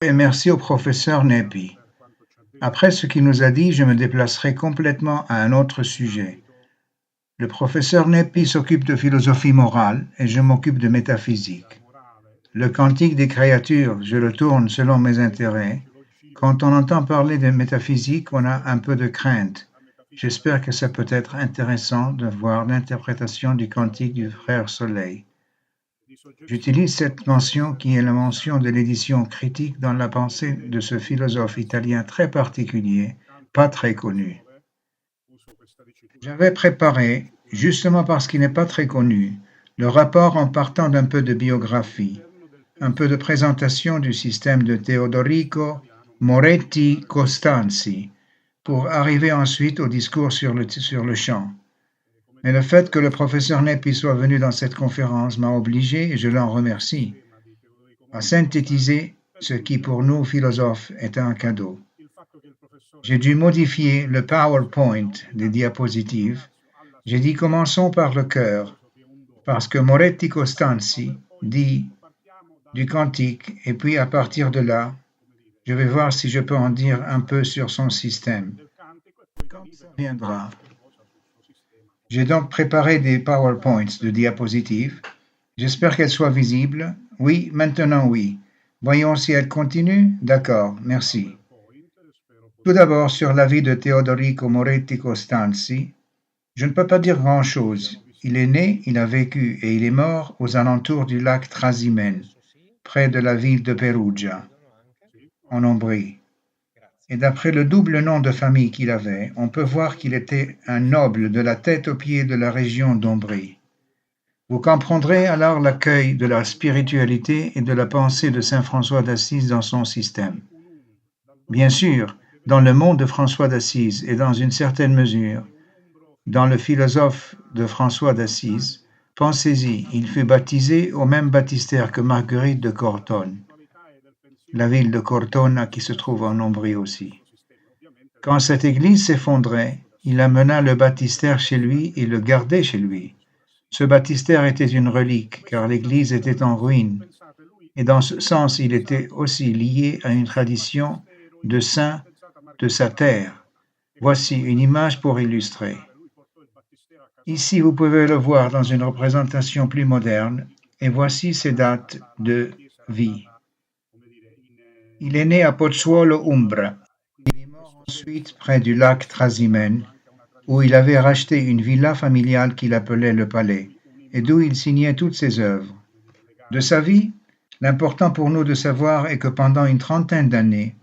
Et merci au professeur Nepi. Après ce qu'il nous a dit, je me déplacerai complètement à un autre sujet. Le professeur Nepi s'occupe de philosophie morale et je m'occupe de métaphysique. Le cantique des créatures, je le tourne selon mes intérêts. Quand on entend parler de métaphysique, on a un peu de crainte. J'espère que ça peut être intéressant de voir l'interprétation du cantique du frère Soleil. J'utilise cette mention qui est la mention de l'édition critique dans la pensée de ce philosophe italien très particulier, pas très connu. J'avais préparé, justement parce qu'il n'est pas très connu, le rapport en partant d'un peu de biographie, un peu de présentation du système de Teodorico Moretti Costanzi, pour arriver ensuite au discours sur le chant. Mais le fait que le professeur Nepi soit venu dans cette conférence m'a obligé, et je l'en remercie, à synthétiser ce qui pour nous philosophes est un cadeau. J'ai dû modifier le PowerPoint des diapositives. J'ai dit commençons par le cœur, parce que Moretti Costanzi dit du cantique, et puis à partir de là, je vais voir si je peux en dire un peu sur son système. Quand ça viendra. J'ai donc préparé des PowerPoints de diapositives. J'espère qu'elles soient visibles. Oui, maintenant oui. Voyons si elles continuent. D'accord, merci. Tout d'abord, sur la vie de Teodorico Moretti Costanzi, je ne peux pas dire grand-chose. Il est né, il a vécu et il est mort aux alentours du lac Trasimène, près de la ville de Perugia, en Ombrie. Et d'après le double nom de famille qu'il avait, on peut voir qu'il était un noble de la tête aux pieds de la région d'Ombrie. Vous comprendrez alors l'accueil de la spiritualité et de la pensée de saint François d'Assise dans son système. Bien sûr, dans le monde de François d'Assise et dans une certaine mesure, dans le philosophe de François d'Assise, pensez-y, il fut baptisé au même baptistère que Marguerite de Cortone, la ville de Cortona qui se trouve en Ombrie aussi. Quand cette église s'effondrait, il amena le baptistère chez lui et le gardait chez lui. Ce baptistère était une relique, car l'église était en ruine, et dans ce sens, il était aussi lié à une tradition de saint de sa terre. Voici une image pour illustrer. Ici, vous pouvez le voir dans une représentation plus moderne, et voici ses dates de vie. Il est né à Pozzuolo Umbra. Il est mort ensuite près du lac Trasimène, où il avait racheté une villa familiale qu'il appelait le Palais, et d'où il signait toutes ses œuvres. De sa vie, l'important pour nous de savoir est que pendant une trentaine d'années,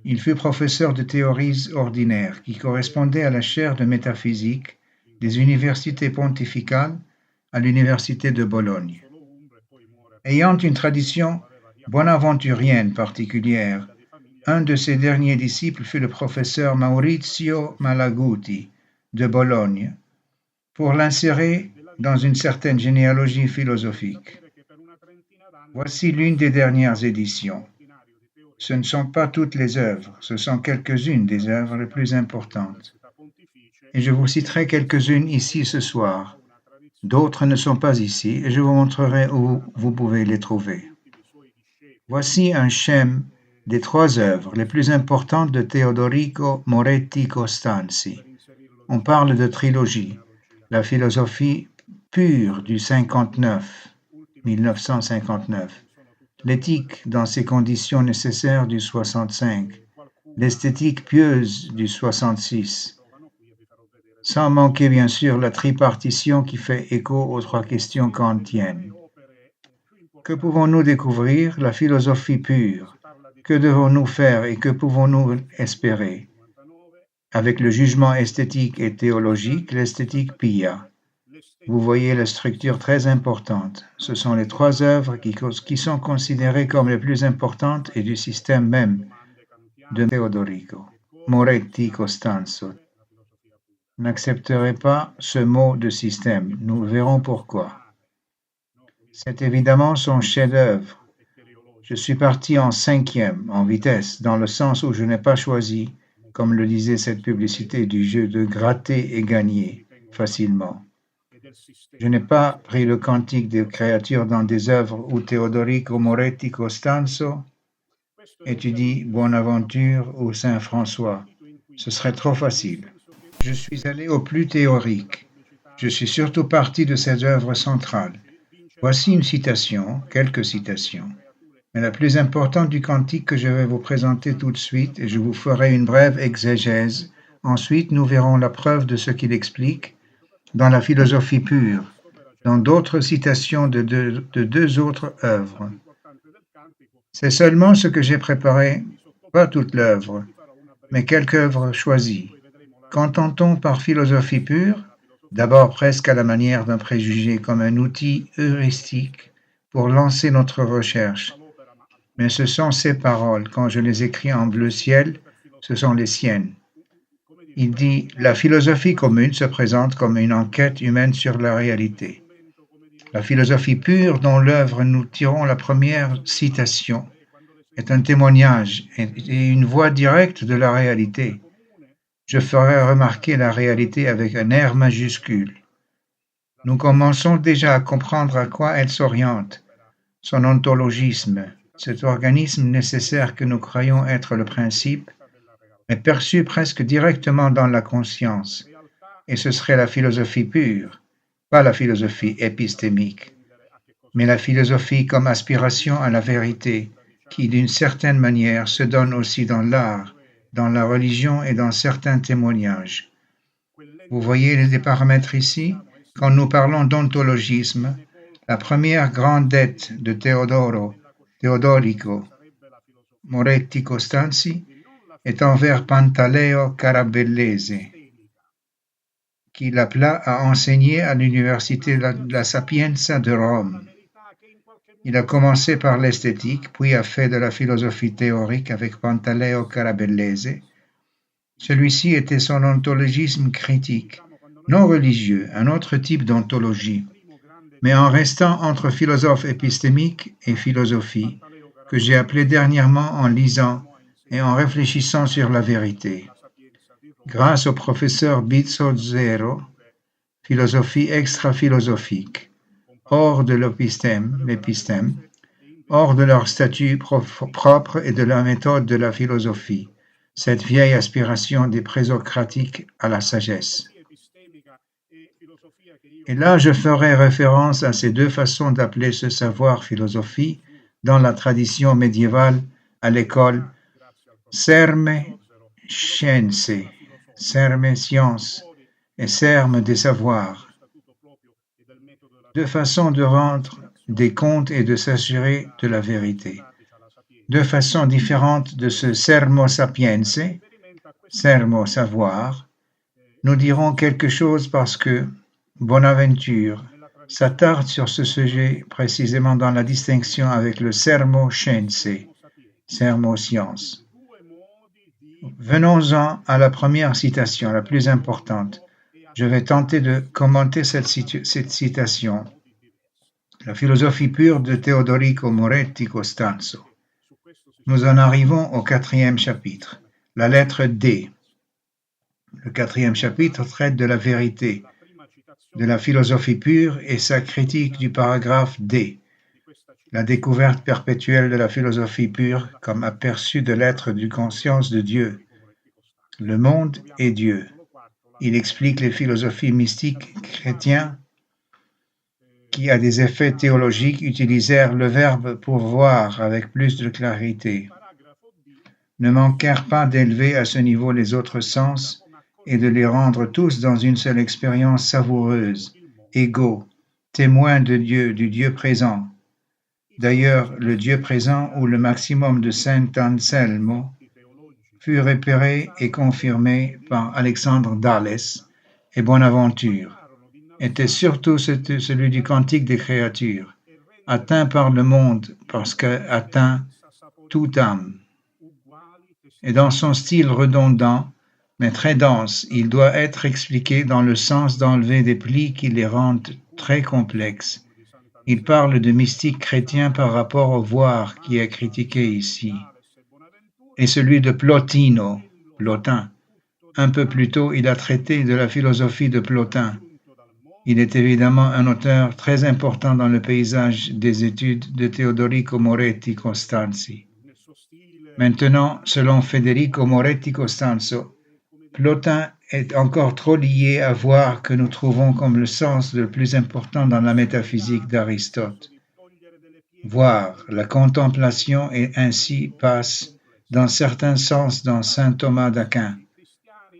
il fut professeur de théories ordinaires qui correspondaient à la chaire de métaphysique des universités pontificales à l'université de Bologne. Ayant une tradition bonaventurienne particulière, un de ses derniers disciples fut le professeur Maurizio Malaguti de Bologne, pour l'insérer dans une certaine généalogie philosophique. Voici l'une des dernières éditions. Ce ne sont pas toutes les œuvres, ce sont quelques-unes des œuvres les plus importantes. Et je vous citerai quelques-unes ici ce soir. D'autres ne sont pas ici et je vous montrerai où vous pouvez les trouver. Voici un schème des 3 œuvres les plus importantes de Teodorico Moretti Costanzi. On parle de trilogie, la philosophie pure du 1959, l'éthique dans ses conditions nécessaires du 65, l'esthétique pieuse du 66, sans manquer bien sûr la tripartition qui fait écho aux 3 questions kantiennes. Que pouvons-nous découvrir? La philosophie pure. Que devons-nous faire et que pouvons-nous espérer? Avec le jugement esthétique et théologique, l'esthétique pia. Vous voyez la structure très importante. Ce sont les 3 œuvres qui sont considérées comme les plus importantes et du système même de Teodorico. Moretti Costanzo n'accepterait pas ce mot de système. Nous verrons pourquoi. C'est évidemment son chef-d'œuvre. Je suis parti en 5e, en vitesse, dans le sens où je n'ai pas choisi, comme le disait cette publicité, du jeu de gratter et gagner facilement. Je n'ai pas pris le cantique des créatures dans des œuvres où Teodorico Moretti Costanzo étudie Bonaventure ou Saint François. Ce serait trop facile. Je suis allé au plus théorique. Je suis surtout parti de ces œuvres centrales. Voici une citation, quelques citations, mais la plus importante du cantique que je vais vous présenter tout de suite, et je vous ferai une brève exégèse. Ensuite, nous verrons la preuve de ce qu'il explique dans la philosophie pure, dans d'autres citations de deux autres œuvres. C'est seulement ce que j'ai préparé, pas toute l'œuvre, mais quelques œuvres choisies. Qu'entend-on par philosophie pure? D'abord presque à la manière d'un préjugé, comme un outil heuristique pour lancer notre recherche. Mais ce sont ses paroles. Quand je les écris en bleu ciel, ce sont les siennes. Il dit, la philosophie commune se présente comme une enquête humaine sur la réalité. La philosophie pure, dont l'œuvre nous tirons la première citation, est un témoignage et une voie directe de la réalité. Je ferai remarquer la réalité avec un R majuscule. Nous commençons déjà à comprendre à quoi elle s'oriente, son ontologisme, cet organisme nécessaire que nous croyons être le principe, mais perçu presque directement dans la conscience, et ce serait la philosophie pure, pas la philosophie épistémique, mais la philosophie comme aspiration à la vérité, qui d'une certaine manière se donne aussi dans l'art, dans la religion et dans certains témoignages. Vous voyez les paramètres ici? Quand nous parlons d'ontologisme, la première grande dette de Teodorico Moretti Costanzi est envers Pantaleo Carabellese, qui l'appela à enseigner à l'université de la Sapienza de Rome. Il a commencé par l'esthétique, puis a fait de la philosophie théorique avec Pantaleo Carabellese. Celui-ci était son ontologisme critique, non religieux, un autre type d'ontologie, mais en restant entre philosophe épistémique et philosophie, que j'ai appelé dernièrement en lisant et en réfléchissant sur la vérité. Grâce au professeur Bizzozero, philosophie extra-philosophique, hors de l'épistème, hors de leur statut propre et de la méthode de la philosophie, cette vieille aspiration des présocratiques à la sagesse. Et là, je ferai référence à ces deux façons d'appeler ce savoir philosophie dans la tradition médiévale à l'école serme scienze, serme science et serme des savoirs. Deux façons de rendre des comptes et de s'assurer de la vérité. Deux façons différentes de ce sermo sapiense, sermo savoir. Nous dirons quelque chose parce que Bonaventure s'attarde sur ce sujet précisément dans la distinction avec le sermo scienze, sermo science. Venons-en à la première citation, la plus importante. Je vais tenter de commenter cette citation. La philosophie pure de Teodorico Moretti Costanzo. Nous en arrivons au 4e chapitre, la lettre D. Le 4e chapitre traite de la vérité, de la philosophie pure et sa critique du paragraphe D, la découverte perpétuelle de la philosophie pure comme aperçu de l'être du conscience de Dieu, le monde et Dieu. Il explique les philosophies mystiques chrétiens qui, à des effets théologiques, utilisèrent le verbe pour voir avec plus de clarité. Ne manquèrent pas d'élever à ce niveau les autres sens et de les rendre tous dans une seule expérience savoureuse, égaux, témoins de Dieu, du Dieu présent. D'ailleurs, le Dieu présent ou le maximum de Saint Anselmo fut repéré et confirmé par Alexandre d'Alès et Bonaventure, était surtout celui du Cantique des créatures, atteint par le monde parce qu'atteint toute âme. Et dans son style redondant, mais très dense, il doit être expliqué dans le sens d'enlever des plis qui les rendent très complexes. Il parle de mystique chrétien par rapport au voir qui est critiqué ici, et celui de Plotino, Plotin. Un peu plus tôt, il a traité de la philosophie de Plotin. Il est évidemment un auteur très important dans le paysage des études de Teodorico Moretti Costanzi. Maintenant, selon Federico Moretti Costanzo, Plotin est encore trop lié à voir que nous trouvons comme le sens le plus important dans la métaphysique d'Aristote. Voir, la contemplation et ainsi passe dans certains sens dans saint Thomas d'Aquin,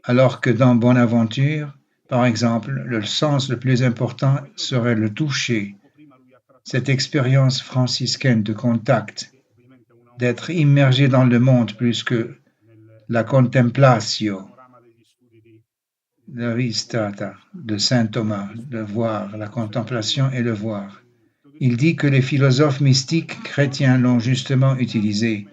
alors que dans Bonaventure, par exemple, le sens le plus important serait le toucher, cette expérience franciscaine de contact, d'être immergé dans le monde plus que la contemplatio, la vistata de saint Thomas, le voir, la contemplation et le voir. Il dit que les philosophes mystiques chrétiens l'ont justement utilisé,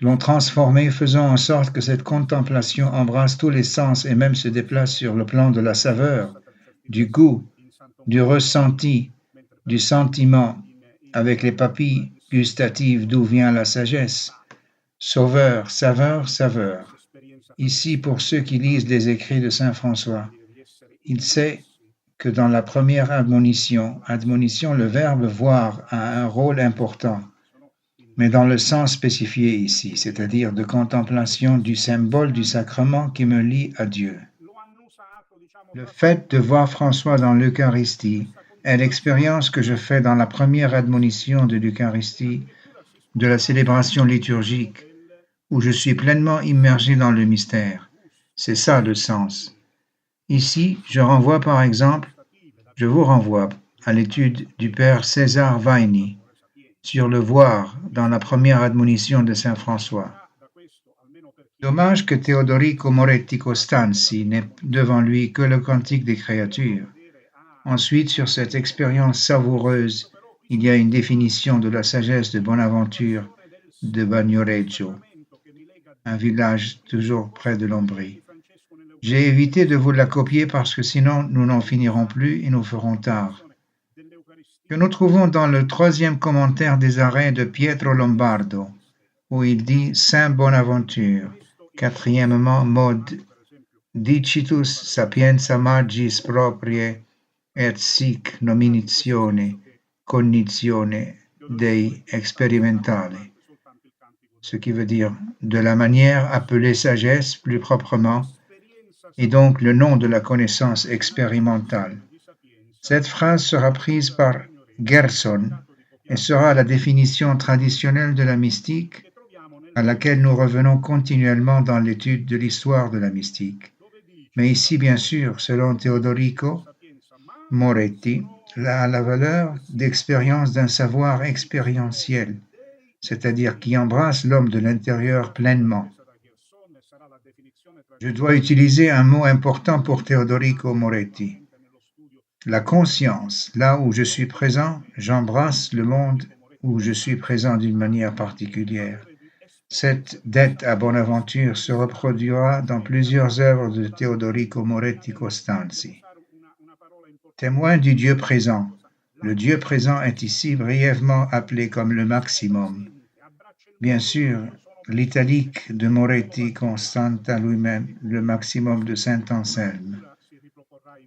l'ont transformé, faisant en sorte que cette contemplation embrasse tous les sens et même se déplace sur le plan de la saveur, du goût, du ressenti, du sentiment, avec les papilles gustatives d'où vient la sagesse. Sauveur, saveur, saveur. Ici, pour ceux qui lisent les écrits de saint François, il sait que dans la première admonition, le verbe voir a un rôle important, mais dans le sens spécifié ici, c'est-à-dire de contemplation du symbole du sacrement qui me lie à Dieu. Le fait de voir François dans l'Eucharistie est l'expérience que je fais dans la première admonition de l'Eucharistie, de la célébration liturgique, où je suis pleinement immergé dans le mystère. C'est ça le sens. Ici, je vous renvoie à l'étude du père César Vaini sur le voir dans la première admonition de saint François. Dommage que Teodorico Moretti Costanzi n'ait devant lui que le cantique des créatures. Ensuite, sur cette expérience savoureuse, il y a une définition de la sagesse de Bonaventure de Bagnoregio, un village toujours près de l'Ombrie. J'ai évité de vous la copier parce que sinon nous n'en finirons plus et nous ferons tard. Que nous trouvons dans le troisième commentaire des arrêts de Pietro Lombardo, où il dit Saint Bonaventure, quatrièmement mode dicitus sapienza magis proprie et sic nominatione cognizione dei experimentali, ce qui veut dire de la manière appelée sagesse plus proprement, et donc le nom de la connaissance expérimentale. Cette phrase sera prise par Gerson et sera la définition traditionnelle de la mystique à laquelle nous revenons continuellement dans l'étude de l'histoire de la mystique. Mais ici, bien sûr, selon Teodorico Moretti, a la valeur d'expérience d'un savoir expérientiel, c'est-à-dire qui embrasse l'homme de l'intérieur pleinement. Je dois utiliser un mot important pour Teodorico Moretti. La conscience, là où je suis présent, j'embrasse le monde où je suis présent d'une manière particulière. Cette dette à Bonaventure se reproduira dans plusieurs œuvres de Teodorico Moretti Costanzi. Témoin du Dieu présent. Le Dieu présent est ici brièvement appelé comme le maximum. Bien sûr, l'italique de Moretti constate à lui-même le maximum de saint Anselme.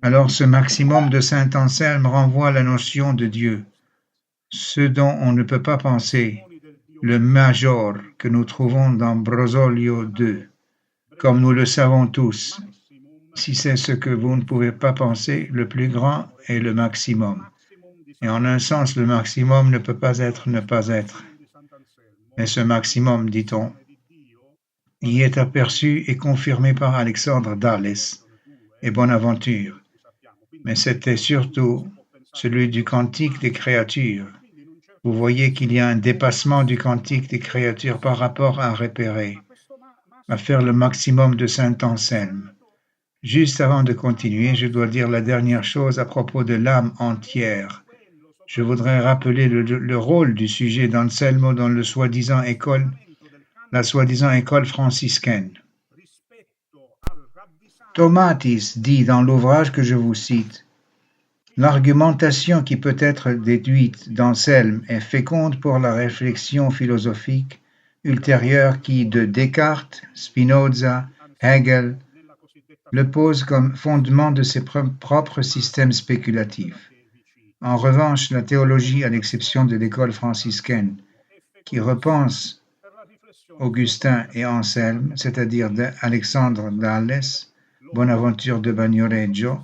Alors ce maximum de saint Anselme renvoie à la notion de Dieu, ce dont on ne peut pas penser, le major que nous trouvons dans Brosolio 2, comme nous le savons tous. Si c'est ce que vous ne pouvez pas penser, le plus grand est le maximum. Et en un sens, le maximum ne peut pas être ne pas être. Mais ce maximum, dit-on, y est aperçu et confirmé par Alexandre d'Alès et Bonaventure. Mais c'était surtout celui du cantique des créatures. Vous voyez qu'il y a un dépassement du cantique des créatures par rapport à repérer, à faire le maximum de saint Anselme. Juste avant de continuer, je dois dire la dernière chose à propos de l'âme entière. Je voudrais rappeler le rôle du sujet d'Anselmo dans la soi-disant école franciscaine. Tomatis dit dans l'ouvrage que je vous cite, l'argumentation qui peut être déduite d'Anselme est féconde pour la réflexion philosophique ultérieure qui, de Descartes, Spinoza, Hegel, le pose comme fondement de ses propres systèmes spéculatifs. En revanche, la théologie, à l'exception de l'école franciscaine, qui repense Augustin et Anselme, c'est-à-dire Alexandre d'Alles, Bonaventure de Bagnoregio,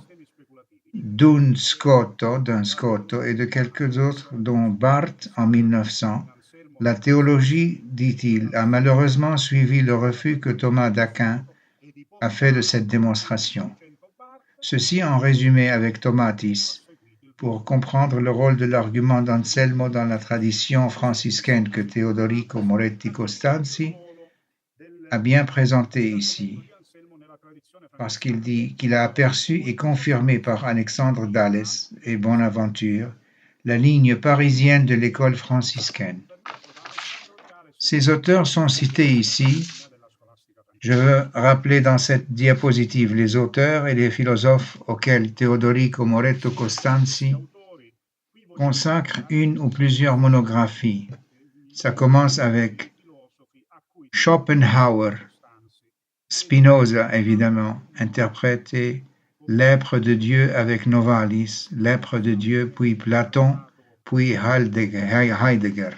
d'un Scotto et de quelques autres, dont Barth en 1900, la théologie, dit-il, a malheureusement suivi le refus que Thomas d'Aquin a fait de cette démonstration. Ceci en résumé avec Tomatis, pour comprendre le rôle de l'argument d'Anselmo dans la tradition franciscaine que Teodorico Moretti Costanzi a bien présenté ici, parce qu'il dit qu'il a aperçu et confirmé par Alexandre d'Ales et Bonaventure la ligne parisienne de l'école franciscaine. Ces auteurs sont cités ici. Je veux rappeler dans cette diapositive les auteurs et les philosophes auxquels Teodorico Moretti Costanzi consacre une ou plusieurs monographies. Ça commence avec Schopenhauer, Spinoza évidemment, interprété Lèpre de Dieu avec Novalis, Lèpre de Dieu, puis Platon, puis Heidegger.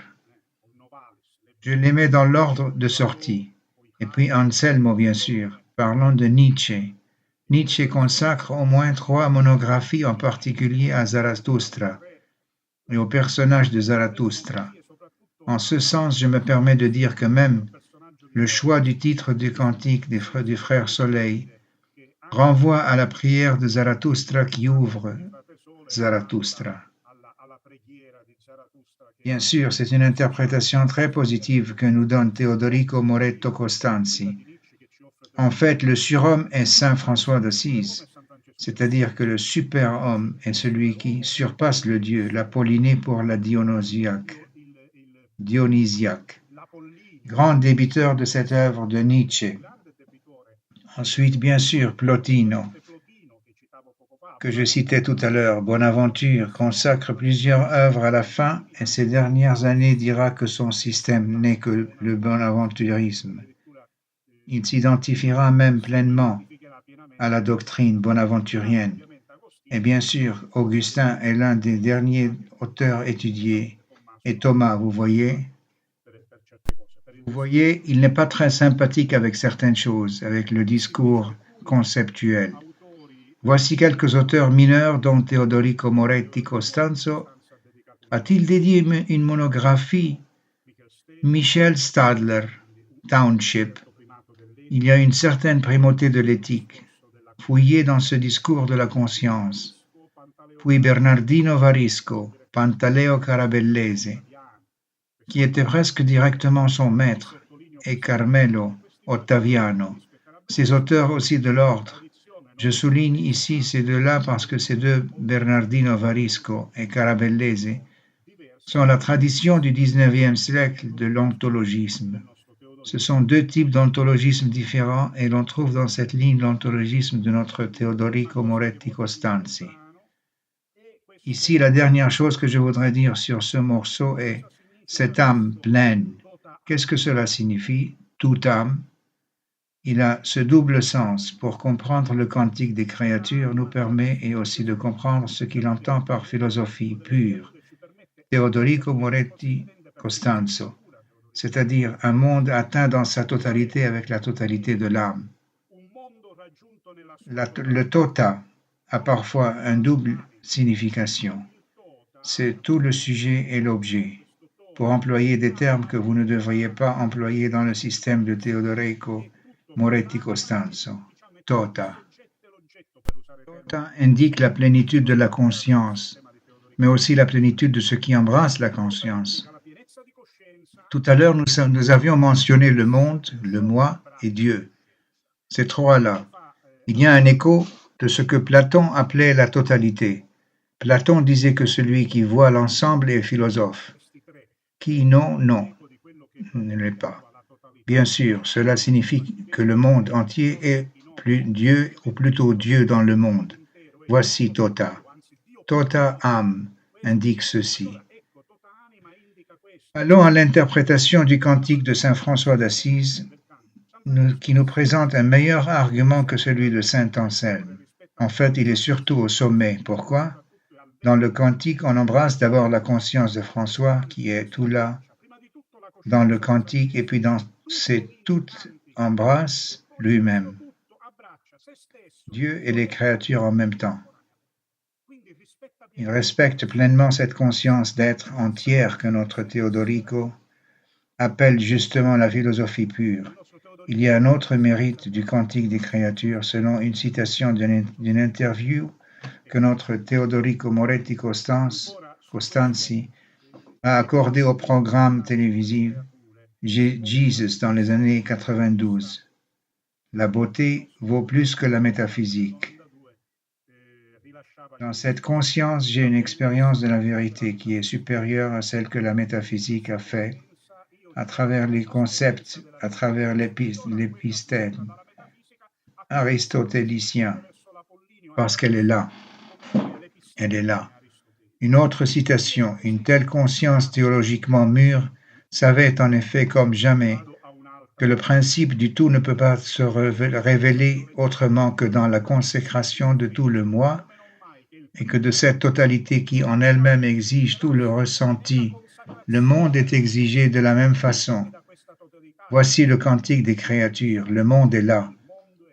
Je les mets dans l'ordre de sortie. Et puis Anselmo, bien sûr. Parlons de Nietzsche. Nietzsche consacre au moins 3 monographies, en particulier à Zarathustra et au personnage de Zarathustra. En ce sens, je me permets de dire que même le choix du titre du cantique du frère Soleil renvoie à la prière de Zarathustra qui ouvre Zarathustra. Bien sûr, c'est une interprétation très positive que nous donne Teodorico Moretti Costanzi. En fait, le surhomme est Saint François d'Assise, c'est-à-dire que le super-homme est celui qui surpasse le Dieu, l'Apolliné pour la Dionysiaque. Grand débiteur de cette œuvre de Nietzsche. Ensuite, bien sûr, Plotino, que je citais tout à l'heure. Bonaventure consacre plusieurs œuvres à la fin et ces dernières années dira que son système n'est que le bonaventurisme. Il s'identifiera même pleinement à la doctrine bonaventurienne. Et bien sûr, Augustin est l'un des derniers auteurs étudiés. Et Thomas, vous voyez, il n'est pas très sympathique avec certaines choses, avec le discours conceptuel. Voici quelques auteurs mineurs dont Teodorico Moretti Costanzo a-t-il dédié une monographie. Michel Stadler, Township. Il y a une certaine primauté de l'éthique, fouillée dans ce discours de la conscience. Puis Bernardino Varisco, Pantaleo Carabellese, qui était presque directement son maître, et Carmelo Ottaviano, ces auteurs aussi de l'ordre. Je souligne ici ces deux-là parce que ces deux, Bernardino Varisco et Carabellese, sont la tradition du XIXe siècle de l'ontologisme. Ce sont deux types d'ontologisme différents et l'on trouve dans cette ligne l'ontologisme de notre Teodorico Moretti Costanzi. Ici, la dernière chose que je voudrais dire sur ce morceau est cette âme pleine. Qu'est-ce que cela signifie? Toute âme. Il a ce double sens. Pour comprendre le cantique des créatures nous permet et aussi de comprendre ce qu'il entend par philosophie pure. Teodorico Moretti Costanzo, c'est-à-dire un monde atteint dans sa totalité avec la totalité de l'âme. Le tota a parfois une double signification. C'est tout le sujet et l'objet, pour employer des termes que vous ne devriez pas employer dans le système de Teodorico Moretti Costanzo. Tota. Tota indique la plénitude de la conscience, mais aussi la plénitude de ce qui embrasse la conscience. Tout à l'heure, nous avions mentionné le monde, le moi et Dieu. Ces trois-là. Il y a un écho de ce que Platon appelait la totalité. Platon disait que celui qui voit l'ensemble est philosophe. Qui non, ne l'est pas. Bien sûr, cela signifie que le monde entier est plus Dieu, ou plutôt Dieu dans le monde. Voici tota. Tota âme indique ceci. Allons à l'interprétation du cantique de saint François d'Assise. qui nous présente un meilleur argument que celui de saint Anselme. En fait, il est surtout au sommet. Pourquoi? Dans le cantique, on embrasse d'abord la conscience de François, qui est tout là dans le cantique, et puis dans c'est tout embrasse lui-même, Dieu et les créatures en même temps. Il respecte pleinement cette conscience d'être entière que notre Teodorico appelle justement la philosophie pure. Il y a un autre mérite du Cantique des créatures, selon une citation d'une interview que notre Teodorico Moretti Costanzi a accordée au programme télévisif Jesus dans les années 92. La beauté vaut plus que la métaphysique. Dans cette conscience, j'ai une expérience de la vérité qui est supérieure à celle que la métaphysique a fait à travers les concepts, à travers l'épistème aristotélicien, parce qu'elle est là. Elle est là. Une autre citation, une telle conscience théologiquement mûre savait en effet comme jamais que le principe du tout ne peut pas se révéler autrement que dans la consécration de tout le moi, et que de cette totalité qui en elle-même exige tout le ressenti, le monde est exigé de la même façon. Voici le cantique des créatures, le monde est là,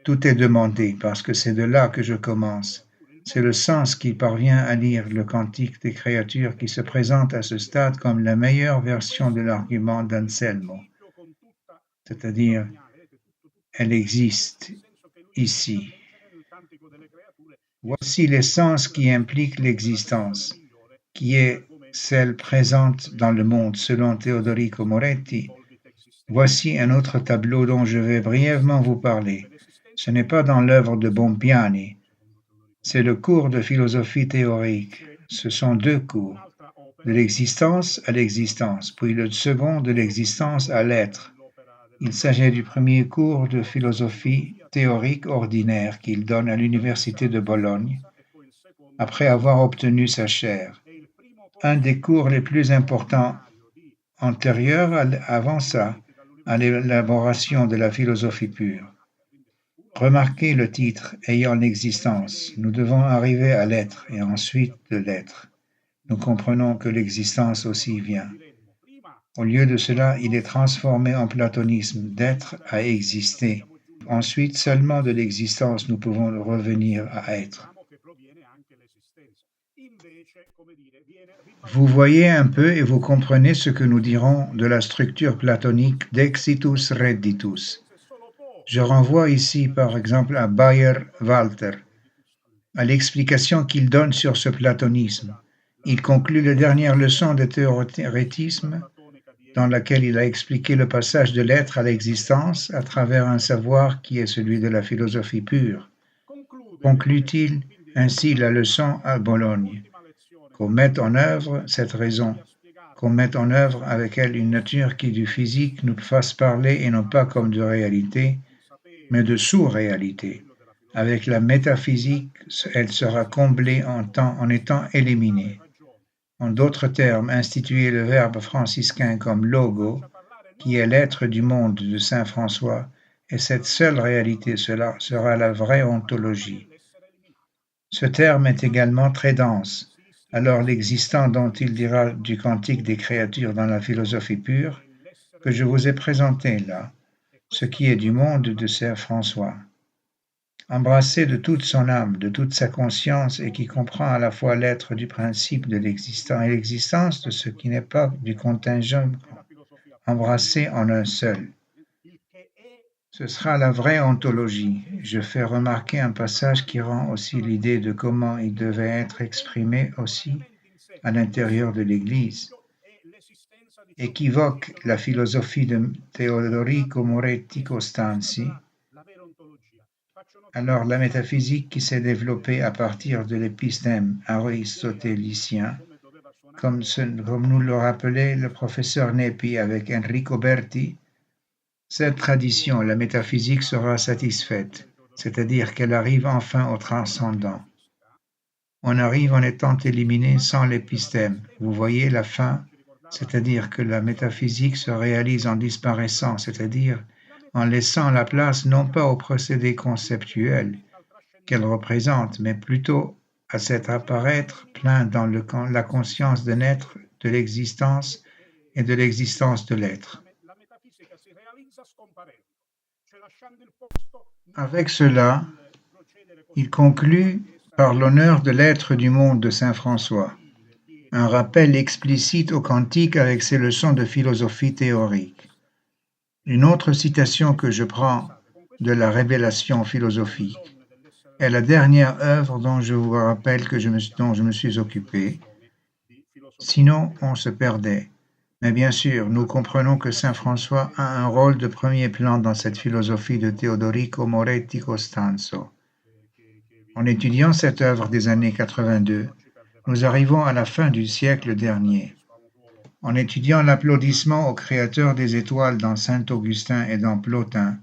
tout est demandé, parce que c'est de là que je commence. C'est le sens qui parvient à lire le cantique des créatures qui se présente à ce stade comme la meilleure version de l'argument d'Anselmo, c'est-à-dire elle existe ici. Voici l'essence qui implique l'existence, qui est celle présente dans le monde selon Teodorico Moretti. Voici un autre tableau dont je vais brièvement vous parler. Ce n'est pas dans l'œuvre de Bompiani, c'est le cours de philosophie théorique. Ce sont deux cours, de l'existence à l'existence, puis le second de l'existence à l'être. Il s'agit du premier cours de philosophie théorique ordinaire qu'il donne à l'Université de Bologne, après avoir obtenu sa chaire. Un des cours les plus importants antérieurs avant ça, à l'élaboration de la philosophie pure. Remarquez le titre ayant l'existence. Nous devons arriver à l'être et ensuite de l'être. Nous comprenons que l'existence aussi vient. Au lieu de cela, il est transformé en platonisme d'être à exister. Ensuite, seulement de l'existence, nous pouvons revenir à être. Vous voyez un peu et vous comprenez ce que nous dirons de la structure platonique d'exitus redditus. Je renvoie ici par exemple à Bayer-Walter, à l'explication qu'il donne sur ce platonisme. Il conclut la dernière leçon de théorétisme dans laquelle il a expliqué le passage de l'être à l'existence à travers un savoir qui est celui de la philosophie pure. Conclut-il ainsi la leçon à Bologne, qu'on mette en œuvre cette raison, qu'on mette en œuvre avec elle une nature qui du physique nous fasse parler et non pas comme de réalité, mais de sous-réalité. Avec la métaphysique, elle sera comblée en étant éliminée. En d'autres termes, instituer le verbe franciscain comme logo, qui est l'être du monde de saint François, et cette seule réalité, cela sera la vraie ontologie. Ce terme est également très dense. Alors l'existant dont il dira du cantique des créatures dans la philosophie pure, que je vous ai présenté là, ce qui est du monde de saint François. Embrassé de toute son âme, de toute sa conscience et qui comprend à la fois l'être du principe de l'existant et l'existence de ce qui n'est pas du contingent, embrassé en un seul. Ce sera la vraie ontologie. Je fais remarquer un passage qui rend aussi l'idée de comment il devait être exprimé aussi à l'intérieur de l'Église, équivoque la philosophie de Teodorico Moretti Costanzi. Alors la métaphysique qui s'est développée à partir de l'épistème aristotélicien, comme nous le rappelait le professeur Nepi avec Enrico Berti, cette tradition, la métaphysique sera satisfaite, c'est-à-dire qu'elle arrive enfin au transcendant. On arrive en étant éliminé sans l'épistème. Vous voyez la fin, c'est-à-dire que la métaphysique se réalise en disparaissant, c'est-à-dire en laissant la place non pas au procédé conceptuel qu'elle représente, mais plutôt à cet apparaître plein dans la conscience de naître, de l'existence et de l'existence de l'être. Avec cela, il conclut par l'honneur de l'être du monde de saint François, un rappel explicite au cantique avec ses leçons de philosophie théorique. Une autre citation que je prends de la révélation philosophique est la dernière œuvre dont je vous rappelle dont je me suis occupé. Sinon, on se perdait. Mais bien sûr, nous comprenons que saint François a un rôle de premier plan dans cette philosophie de Teodorico Moretti Costanzo. En étudiant cette œuvre des années 82, nous arrivons à la fin du siècle dernier. En étudiant l'applaudissement au créateur des étoiles dans saint Augustin et dans Plotin,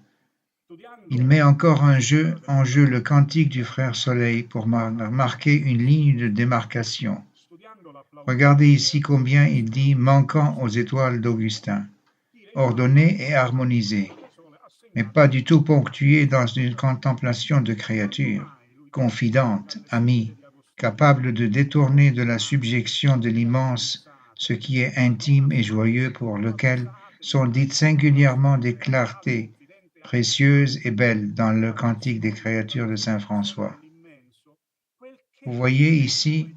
il met encore en jeu le cantique du frère Soleil pour marquer une ligne de démarcation. Regardez ici combien il dit manquant aux étoiles d'Augustin, ordonné et harmonisé, mais pas du tout ponctué dans une contemplation de créature, confidente, amie, capable de détourner de la subjection de l'immense ce qui est intime et joyeux, pour lequel sont dites singulièrement des clartés précieuses et belles dans le cantique des créatures de saint François. Vous voyez ici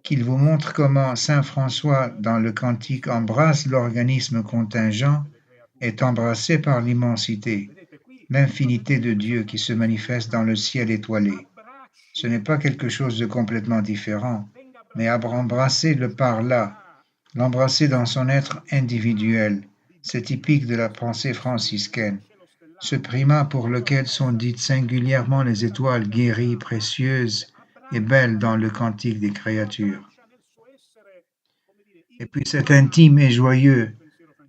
qu'il vous montre comment saint François, dans le cantique, embrasse l'organisme contingent, est embrassé par l'immensité, l'infinité de Dieu qui se manifeste dans le ciel étoilé. Ce n'est pas quelque chose de complètement différent, mais embrasser le par-là, l'embrasser dans son être individuel, c'est typique de la pensée franciscaine. Ce primat pour lequel sont dites singulièrement les étoiles guéries, précieuses et belles dans le cantique des créatures. Et puis c'est intime et joyeux.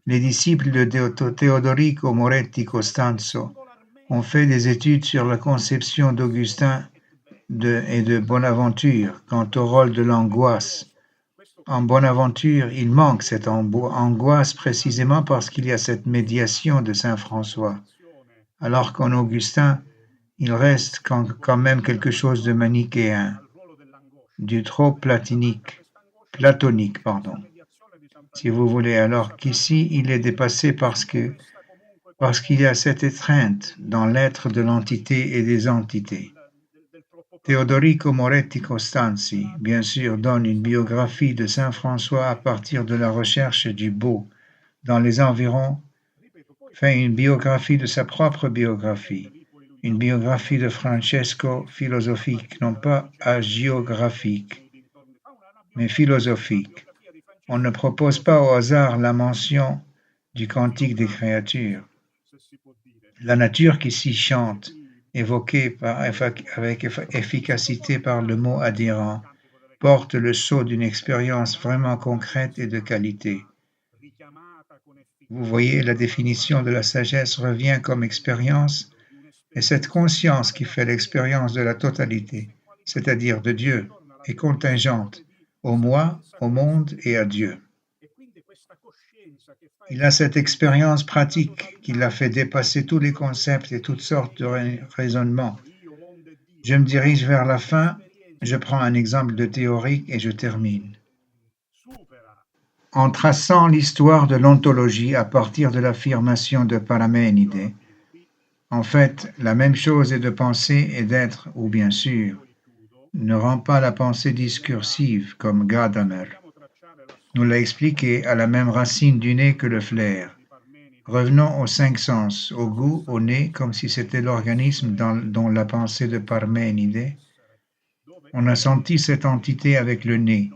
Les disciples de Teodorico Moretti Costanzo ont fait des études sur la conception d'Augustin et de Bonaventure quant au rôle de l'angoisse. En Bonaventure, il manque cette angoisse précisément parce qu'il y a cette médiation de saint François, alors qu'en Augustin, il reste quand même quelque chose de manichéen, du trop platonique, si vous voulez, alors qu'ici, il est dépassé parce qu'il y a cette étreinte dans l'être de l'entité et des entités. Teodorico Moretti Costanzi, bien sûr, donne une biographie de saint François à partir de la recherche du beau dans les environs, fait une biographie de sa propre biographie, une biographie de Francesco philosophique, non pas hagiographique, mais philosophique. On ne propose pas au hasard la mention du cantique des créatures. La nature qui s'y chante, évoquée avec efficacité par le mot adhérent, porte le sceau d'une expérience vraiment concrète et de qualité. Vous voyez, la définition de la sagesse revient comme expérience, et cette conscience qui fait l'expérience de la totalité, c'est-à-dire de Dieu, est contingente au moi, au monde et à Dieu. Il a cette expérience pratique qui l'a fait dépasser tous les concepts et toutes sortes de raisonnements. Je me dirige vers la fin, je prends un exemple de théorique et je termine. En traçant l'histoire de l'ontologie à partir de l'affirmation de Parménide, en fait, la même chose est de penser et d'être, ou bien sûr, ne rend pas la pensée discursive comme Gadamer nous l'a expliqué, à la même racine du nez que le flair. Revenons aux cinq sens, au goût, au nez, comme si c'était l'organisme dont la pensée de Parménide. On a senti cette entité avec le nez.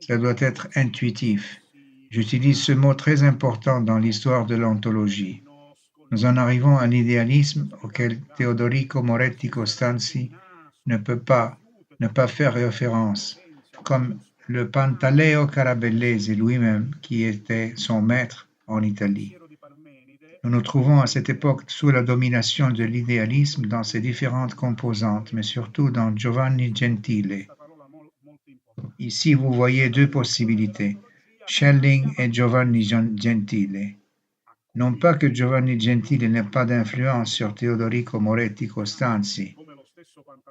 Ça doit être intuitif. J'utilise ce mot très important dans l'histoire de l'ontologie. Nous en arrivons à l'idéalisme auquel Teodorico Moretti Costanzi ne peut pas faire référence, comme le Pantaleo Carabellese lui-même, qui était son maître en Italie. Nous nous trouvons à cette époque sous la domination de l'idéalisme dans ses différentes composantes, mais surtout dans Giovanni Gentile. Ici, vous voyez deux possibilités, Schelling et Giovanni Gentile. Non pas que Giovanni Gentili n'ait pas d'influence sur Teodorico Moretti Costanzi,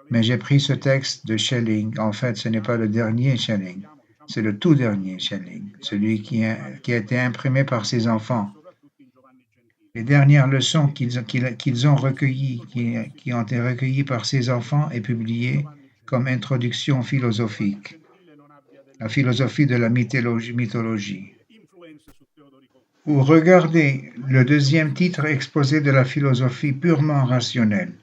mais j'ai pris ce texte de Schelling. En fait, ce n'est pas le dernier Schelling, c'est le tout dernier Schelling, celui qui a été imprimé par ses enfants. Les dernières leçons qu'ils ont recueillies, qui ont été recueillies par ses enfants et publiées comme introduction philosophique, la philosophie de la mythologie. Ou regardez le deuxième titre exposé de la philosophie purement rationnelle.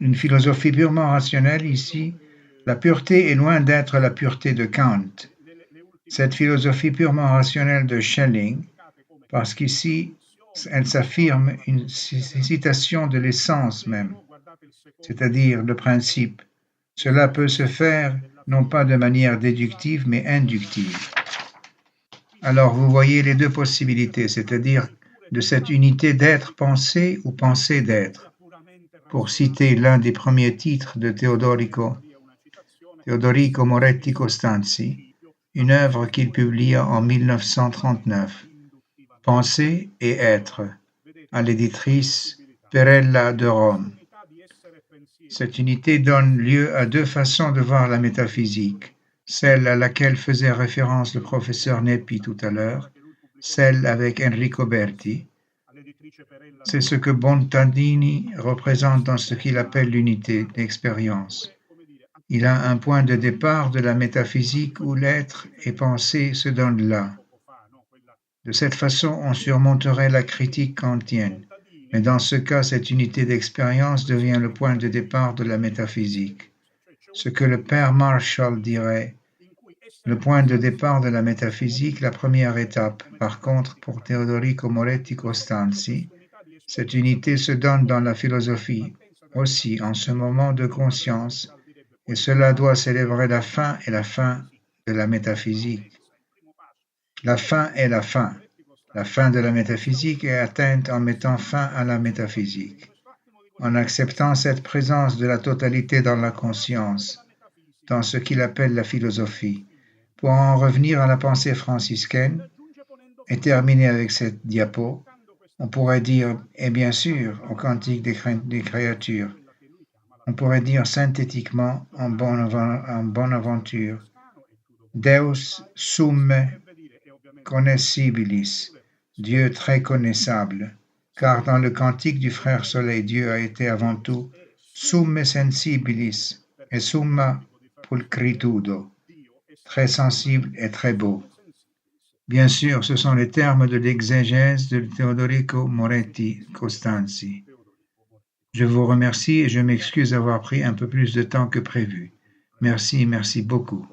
Une philosophie purement rationnelle, ici, la pureté est loin d'être la pureté de Kant. Cette philosophie purement rationnelle de Schelling, parce qu'ici, elle s'affirme une citation de l'essence même, c'est-à-dire le principe. Cela peut se faire non pas de manière déductive, mais inductive. Alors vous voyez les deux possibilités, c'est-à-dire de cette unité d'être pensé ou pensée d'être. Pour citer l'un des premiers titres de Teodorico Moretti Costanzi, une œuvre qu'il publia en 1939, Penser et être, à l'éditrice Perella de Rome. Cette unité donne lieu à deux façons de voir la métaphysique, celle à laquelle faisait référence le professeur Neppi tout à l'heure, celle avec Enrico Berti. C'est ce que Bontandini représente dans ce qu'il appelle l'unité d'expérience. Il a un point de départ de la métaphysique où l'être et pensée se donnent là. De cette façon, on surmonterait la critique kantienne, mais dans ce cas, cette unité d'expérience devient le point de départ de la métaphysique. Ce que le père Marshall dirait, le point de départ de la métaphysique, la première étape. Par contre, pour Teodorico Moretti Costanzi, cette unité se donne dans la philosophie, aussi en ce moment de conscience, et cela doit célébrer la fin et la fin de la métaphysique. La fin est la fin. La fin de la métaphysique est atteinte en mettant fin à la métaphysique, en acceptant cette présence de la totalité dans la conscience, dans ce qu'il appelle la philosophie. Pour en revenir à la pensée franciscaine et terminer avec cette diapo, on pourrait dire, et bien sûr, au Cantique des créatures, on pourrait dire synthétiquement en Bonaventure, Deus summe connaissibilis, Dieu très connaissable, car dans le cantique du frère Soleil, Dieu a été avant tout summe sensibilis et summa pulchritudo, très sensible et très beau. Bien sûr, ce sont les termes de l'exégèse de Teodorico Moretti Costanzi. Je vous remercie et je m'excuse d'avoir pris un peu plus de temps que prévu. Merci beaucoup.